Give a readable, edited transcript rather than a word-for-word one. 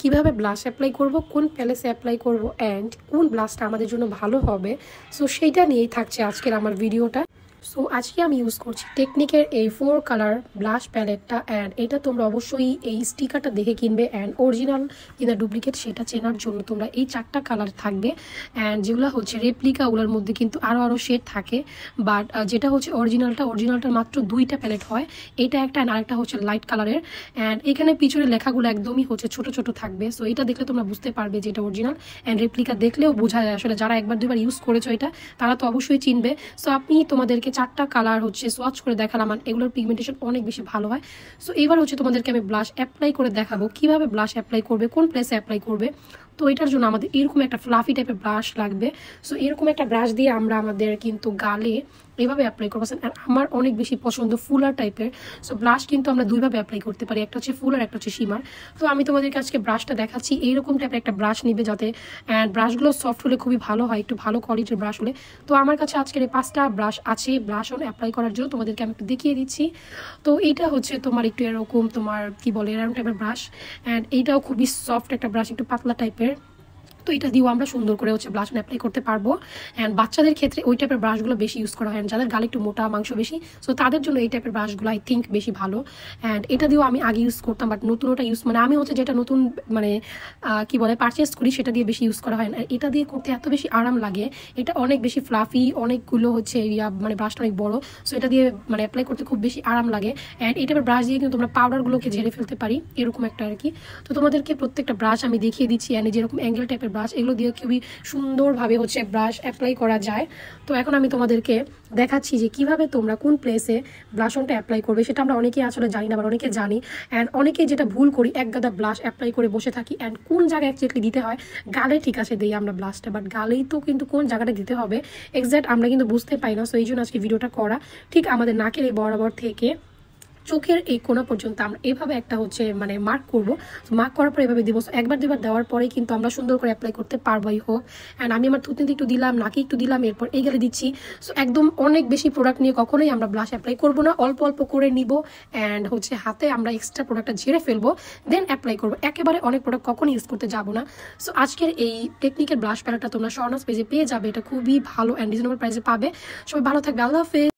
কিভাবে blush apply করব, কোন প্যালেসে অ্যাপ্লাই করব অ্যান্ড কোন ব্লাশটা আমাদের জন্য ভালো হবে। সো সেইটা নিয়েই থাকছে আজকের আমার ভিডিওটা। সো আজকে আমি ইউজ করছি টেকনিকের এই 4 কালার ব্লাশ প্যালেটটা। অ্যান্ড এটা তোমরা অবশ্যই এই স্টিকারটা দেখে কিনবে অ্যান্ড অরিজিনাল কিনা ডুপ্লিকেট সেটা চেনার জন্য তোমরা এই 4টা কালার থাকবে। অ্যান্ড যেগুলো হচ্ছে রেপ্লিকা ওগুলোর মধ্যে কিন্তু আরও শেড থাকে, বাট যেটা হচ্ছে অরিজিনালটার মাত্র 2টা প্যালেট হয়, এটা একটা অ্যান্ড আরেকটা হচ্ছে লাইট কালারের। অ্যান্ড এখানে পিছনে লেখাগুলো একদমই হচ্ছে ছোট ছোট থাকবে। সো এটা দেখলে তোমরা বুঝতে পারবে যে এটা অরিজিনাল, অ্যান্ড রেপ্লিকা দেখলেও বোঝা যায়। আসলে যারা একবার দুবার ইউজ করেছো এটা তারা তো অবশ্যই চিনবে। সো আপনি তোমাদেরকে 4টা কালার হচ্ছে সোয়াচ করে দেখালাম, এগুলোর পিগমেন্টেশন অনেক বেশি ভালো হয়। সো এবার হচ্ছে তোমাদেরকে আমি ব্লাশ অ্যাপ্লাই করে দেখাবো কিভাবে ব্লাশ অ্যাপ্লাই করবে, কোন প্লেসে অ্যাপ্লাই করবে। তো এটার জন্য আমাদের এরকম একটা ফ্লাফি টাইপের ব্রাশ লাগবে। সো এরকম একটা ব্রাশ দিয়ে আমরা আমাদের কিন্তু গালে এভাবে অ্যাপ্লাই করবো। আর আমার অনেক বেশি পছন্দ ফুলার টাইপের। সো ব্লাশ কিন্তু আমরা দুইভাবে অ্যাপ্লাই করতে পারি, একটা হচ্ছে ফুল আর একটা হচ্ছে শিমার। তো আমি তোমাদেরকে আজকে ব্রাশটা দেখাচ্ছি। এইরকম টাইপের একটা ব্রাশ নিবে যাতে ব্রাশগুলো সফট হলে খুবই ভালো হয়, একটু ভালো কোয়ালিটির ব্রাশ হলে। তো আমার কাছে আজকের এই 5টা ব্রাশ আছে ব্লাশ অন অ্যাপ্লাই করার জন্য, তোমাদেরকে আমি একটু দেখিয়ে দিচ্ছি। তো এইটা হচ্ছে তোমার একটু এরকম তোমার কি বলে এরকম টাইপের ব্রাশ, অ্যান্ড এইটাও খুবই সফট একটা ব্রাশ, একটু পাতলা টাইপের। তো এটা দিয়েও আমরা সুন্দর করে হচ্ছে ব্লাশ অ্যাপ্লাই করতে পারবো। অ্যান্ড বাচ্চাদের ক্ষেত্রে ওই টাইপের ব্রাশগুলো বেশি ইউজ করা হয়, যাদের গালে একটু মোটা মাংস বেশি, সো তাদের জন্য এই টাইপের ব্রাশগুলো আই থিঙ্ক বেশি ভালো। অ্যান্ড এটা দিয়েও আমি আগে ইউজ করতাম, বাট নতুন ওটা ইউজ মানে আমি হচ্ছে যেটা নতুন মানে কি বলে পারচেস করি সেটা দিয়ে বেশি ইউজ করা হয় না। এটা দিয়ে করতে এত বেশি আরাম লাগে, এটা অনেক বেশি ফ্লাফি, অনেকগুলো হচ্ছে মানে ব্রাশটা অনেক বড়। সো এটা দিয়ে মানে অ্যাপ্লাই করতে খুব বেশি আরাম লাগে। অ্যান্ড এই টাইপের ব্রাশ দিয়ে কিন্তু তোমরা পাউডারগুলোকে ঝেড়ে ফেলতে পারি, এরকম একটা আর কি। তো তোমাদেরকে প্রত্যেকটা ব্রাশ আমি দেখিয়ে দিচ্ছি, অ্যান্ড যেরকম অ্যাঙ্গেল টাইপের ব্রাশ এগুলো দিয়ে খুবই সুন্দরভাবে হচ্ছে ব্রাশ অ্যাপ্লাই করা যায়। তো এখন আমি তোমাদেরকে দেখাচ্ছি যে কিভাবে তোমরা কোন প্লেসে ব্লাশ অনটা অ্যাপ্লাই করবে। সেটা আমরা অনেকেই আসলে জানি না, আবার অনেকে জানি। অ্যান্ড অনেকেই যেটা ভুল করি, এক গাদা ব্লাশ অ্যাপ্লাই করে বসে থাকি। অ্যান্ড কোন জায়গায় অ্যাকচুয়ালি দিতে হয়, গালে ঠিক আছে দিই আমরা ব্লাশটা, বাট গালেই তো কিন্তু কোন জায়গাটা দিতে হবে এক্স্যাক্ট আমরা কিন্তু বুঝতে পাই না। সো এই জন্য আজকে ভিডিওটা করা। ঠিক আমাদের নাকের এই বরাবর থেকে চোখের এই কোণা পর্যন্ত আমরা এভাবে একটা হচ্ছে মানে মার্ক করবো। মার্ক করার পর এভাবে দিব। একবার দুবার দেওয়ার পরে কিন্তু আমরা সুন্দর করে অ্যাপ্লাই করতে পারবোই হোক। অ্যান্ড আমি আমার থুতনিতে একটু দিলাম, নাকে একটু দিলাম, এরপর এই গেলে দিচ্ছি। সো একদম অনেক বেশি প্রোডাক্ট নিয়ে কখনোই আমরা ব্লাশ অ্যাপ্লাই করবো না, অল্প অল্প করে নিব। অ্যান্ড হচ্ছে হাতে আমরা এক্সট্রা প্রোডাক্টটা ঝেড়ে ফেলবো, দেন অ্যাপ্লাই করবো। একেবারে অনেক প্রোডাক্ট কখনই ইউজ করতে যাবো না। সো আজকের এই টেকনিকের ব্লাশ প্যালেটটা তোমরা স্বর্ণাস পেজে পেয়ে যাবে। এটা খুবই ভালো অ্যান্ড রিজনেবল প্রাইসে পাবে। সবাই ভালো থাকবে, আল্লাহ হাফেজ।